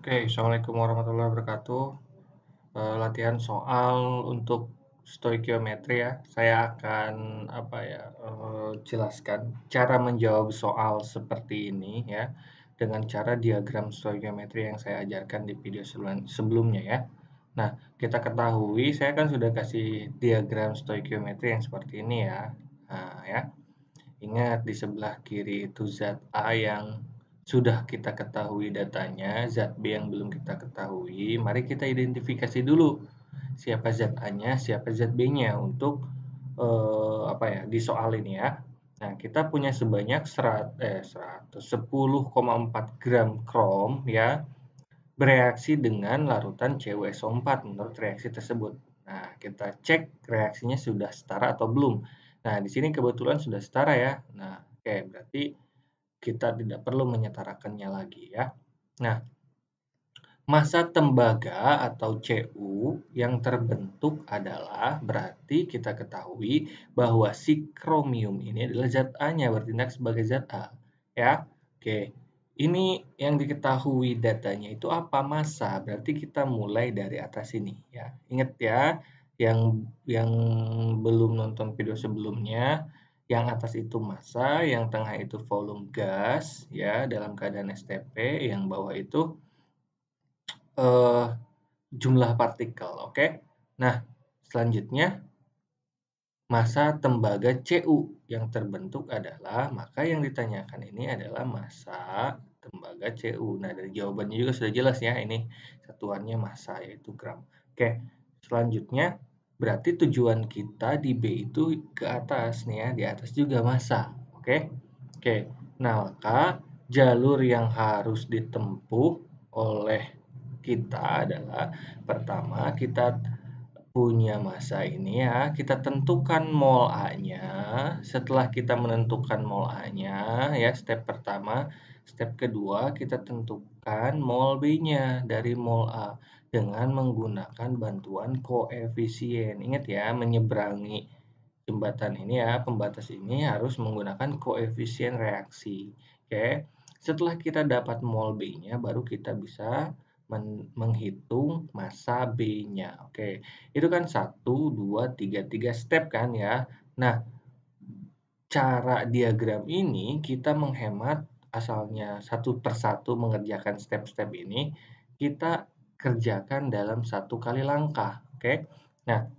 Oke, Assalamualaikum warahmatullahi wabarakatuh. Latihan soal untuk stoikiometri ya. Saya akan jelaskan cara menjawab soal seperti ini ya, dengan cara diagram stoikiometri yang saya ajarkan di video sebelumnya ya. Nah, kita ketahui saya kan sudah kasih diagram stoikiometri yang seperti ini ya. Nah, ya. Ingat di sebelah kiri itu zat A yang sudah kita ketahui datanya, zat B yang belum kita ketahui. Mari kita identifikasi dulu siapa zat A-nya, siapa zat B-nya untuk di soal ini ya. Nah, kita punya sebanyak 10,4 gram krom ya, bereaksi dengan larutan CuSO4 menurut reaksi tersebut. Nah, kita cek reaksinya sudah setara atau belum. Nah, di sini kebetulan sudah setara ya. Nah, oke, berarti kita tidak perlu menyetarakannya lagi ya. Nah, massa tembaga atau Cu yang terbentuk adalah berarti kita ketahui bahwa si kromium ini adalah zat A-nya, bertindak sebagai zat A. Ya, oke. Ini yang diketahui datanya itu apa? Massa. Berarti kita mulai dari atas ini ya. Ingat ya, yang belum nonton video sebelumnya, yang atas itu massa, yang tengah itu volume gas ya dalam keadaan STP, yang bawah itu eh, jumlah partikel, oke? Nah, selanjutnya massa tembaga Cu yang terbentuk adalah, maka yang ditanyakan ini adalah massa tembaga Cu. Nah, dari jawabannya juga sudah jelas ya, ini satuannya massa yaitu gram. Oke, selanjutnya berarti tujuan kita di B itu ke atas nih ya, di atas juga massa. Oke? Oke. Nah, maka jalur yang harus ditempuh oleh kita adalah pertama kita punya massa ini ya, kita tentukan mol A-nya. Setelah kita menentukan mol A-nya ya, step pertama. Step kedua, kita tentukan mol B-nya dari mol A dengan menggunakan bantuan koefisien. Ingat ya, menyeberangi jembatan ini ya, pembatas ini harus menggunakan koefisien reaksi. Oke. Setelah kita dapat mol B-nya, baru kita bisa menghitung massa B-nya. Oke, itu kan 1, 2, 3, 3 step kan ya. Nah, cara diagram ini kita menghemat asalnya satu persatu mengerjakan step-step ini, kita kerjakan dalam satu kali langkah. Oke, nah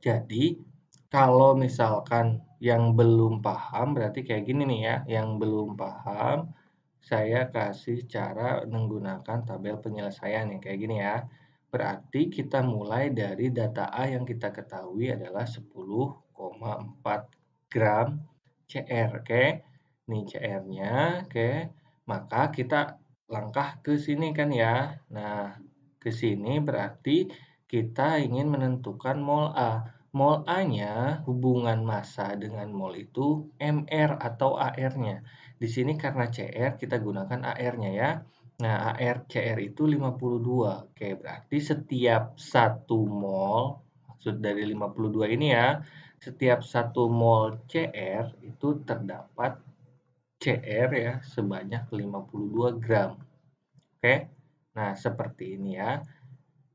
jadi kalau misalkan yang belum paham berarti kayak gini nih ya, yang belum paham saya kasih cara menggunakan tabel penyelesaian yang kayak gini ya. Berarti kita mulai dari data A yang kita ketahui adalah 10,4 gram CR, oke. Nih CR-nya, oke. Maka kita langkah ke sini kan ya. Nah, ke sini berarti kita ingin menentukan mol A. Mol A-nya hubungan massa dengan mol itu MR atau AR-nya. Di sini karena CR kita gunakan AR-nya ya. Nah, AR CR itu 52. Oke, berarti setiap 1 mol, maksud dari 52 ini ya, setiap 1 mol CR itu terdapat CR ya sebanyak 52 gram. Oke. Nah, seperti ini ya.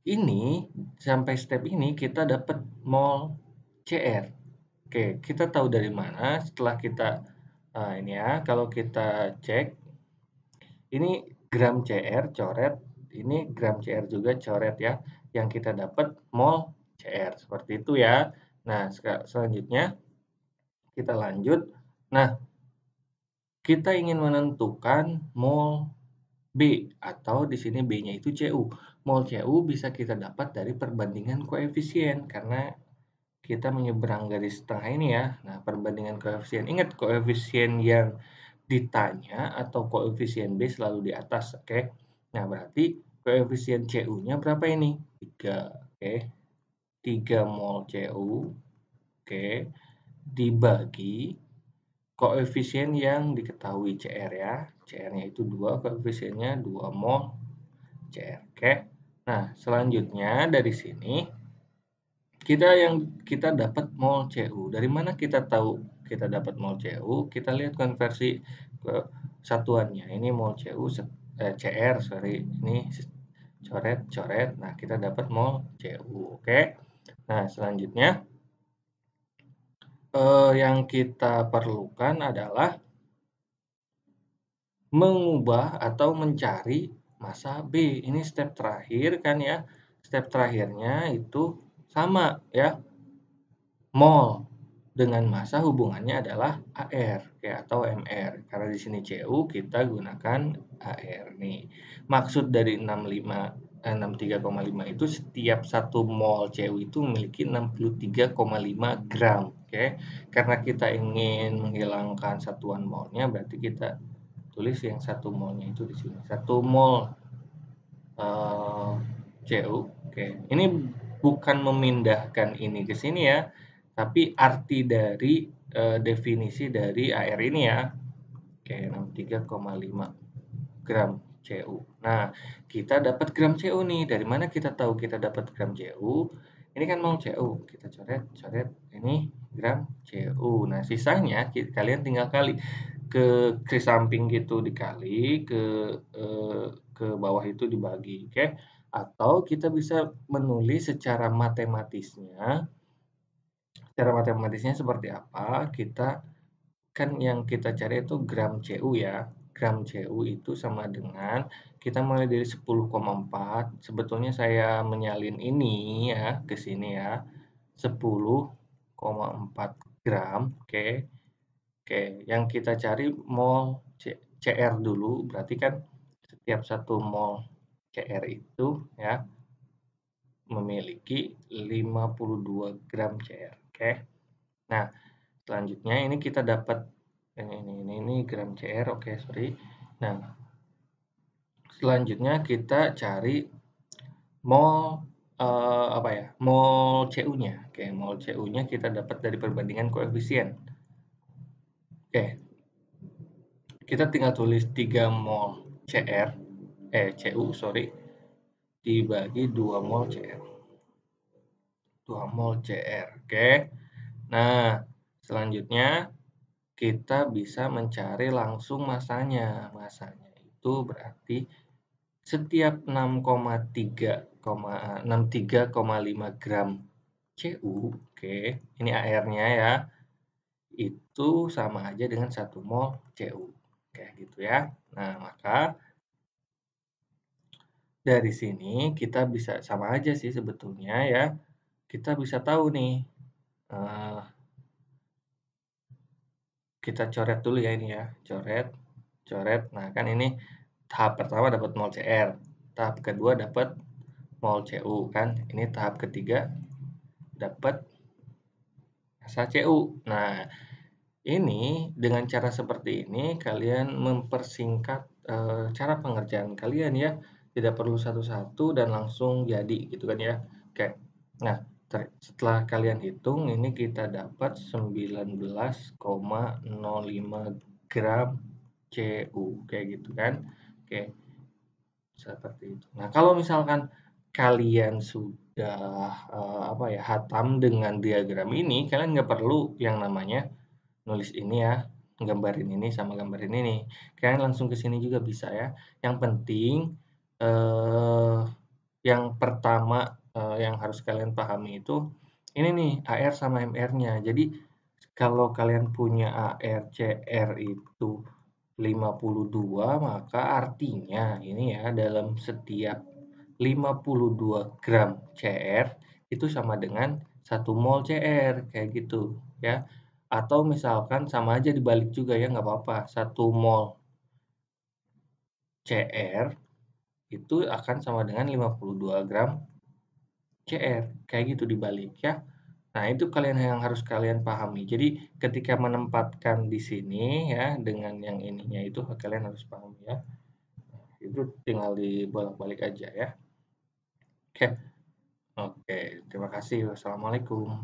Ini sampai step ini kita dapat mol CR. Oke, kita tahu dari mana setelah kita ini ya, kalau kita cek ini gram CR coret, ini gram CR juga coret ya. Yang kita dapat mol CR seperti itu ya. Nah, selanjutnya kita lanjut. Nah, kita ingin menentukan mol B atau di sini B-nya itu Cu. Mol Cu bisa kita dapat dari perbandingan koefisien karena kita menyeberang garis tengah ini ya. Nah, perbandingan koefisien. Ingat koefisien yang ditanya atau koefisien B selalu di atas, oke? Nah, berarti koefisien Cu-nya berapa ini? 3, oke? 3 mol Cu, oke? Dibagi koefisien yang diketahui CR ya. CR-nya itu 2, koefisiennya 2 mol CR, oke? Nah, selanjutnya dari sini kita dapat mol Cu. Dari mana kita tahu kita dapat mol Cu? Kita lihat konversi ke satuannya. Ini mol Cu CR, sorry, ini coret. Nah, kita dapat mol Cu, oke. Nah, selanjutnya yang kita perlukan adalah mengubah atau mencari massa B. Ini step terakhir kan ya. Step terakhirnya itu sama ya, mol dengan massa hubungannya adalah AR ya, atau MR. Karena di sini Cu kita gunakan AR nih. Maksud dari 63,5 itu setiap 1 mol Cu itu memiliki 63,5 gram. Oke. Karena kita ingin menghilangkan satuan molnya, berarti kita tulis yang 1 molnya itu di sini. 1 mol Cu. Oke. Ini bukan memindahkan ini ke sini ya, tapi arti dari definisi dari AR ini ya. Oke, 63,5 gram Cu. Nah, kita dapat gram Cu nih. Dari mana kita tahu kita dapat gram Cu? Ini kan mol Cu. Kita coret. Ini gram Cu. Nah, sisanya kalian tinggal kali ke samping gitu dikali, ke bawah itu dibagi, oke? Atau kita bisa menulis secara matematisnya. Secara matematisnya seperti apa? Kan yang kita cari itu gram Cu ya. Gram Cu itu sama dengan kita mulai dari 10,4. Sebetulnya saya menyalin ini ya ke sini ya. 10,4 gram, oke. Oke, yang kita cari mol CR dulu, berarti kan setiap 1 mol CR itu ya memiliki 52 gram CR, oke. Nah, selanjutnya ini kita dapat ini gram CR, oke, sorry. Nah, selanjutnya kita cari mol apa ya? Mol Cu-nya. Oke, mol Cu-nya kita dapat dari perbandingan koefisien. Oke. Kita tinggal tulis 3 mol Cu, sorry, dibagi 2 mol Cr. 2 mol Cr, oke. Nah, selanjutnya kita bisa mencari langsung massanya. Massanya itu berarti setiap 63,5 gram Cu, oke, ini AR-nya ya, itu sama aja dengan 1 mol Cu. Kayak gitu ya. Nah, maka dari sini kita bisa sama aja sih sebetulnya ya. Kita bisa tahu nih, kita coret dulu ya ini ya, coret. Nah, kan ini tahap pertama dapat mol Cr, tahap kedua dapat mol Cu kan. Ini tahap ketiga dapat massa Cu. Nah, ini dengan cara seperti ini kalian mempersingkat cara pengerjaan kalian ya. Tidak perlu satu-satu dan langsung jadi gitu kan ya. Oke. Nah, setelah kalian hitung ini kita dapat 19,05 gram Cu kayak gitu kan. Oke. Seperti itu. Nah, kalau misalkan kalian sudah apa ya, hatam dengan diagram ini, kalian nggak perlu yang namanya nulis ini ya, gambarin ini sama gambarin ini. Kalian langsung ke sini juga bisa ya. Yang penting yang pertama yang harus kalian pahami itu ini nih AR sama MR-nya. Jadi kalau kalian punya AR CR itu 52, maka artinya ini ya dalam setiap 52 gram CR itu sama dengan 1 mol CR kayak gitu ya. Atau misalkan sama aja dibalik juga ya nggak apa-apa. 1 mol CR itu akan sama dengan 52 gram CR. Kayak gitu dibalik ya. Nah, itu kalian yang harus kalian pahami. Jadi ketika menempatkan di sini ya dengan yang ininya itu kalian harus pahami ya. Itu tinggal dibolak-balik aja ya. Oke. Oke, terima kasih. Wassalamualaikum.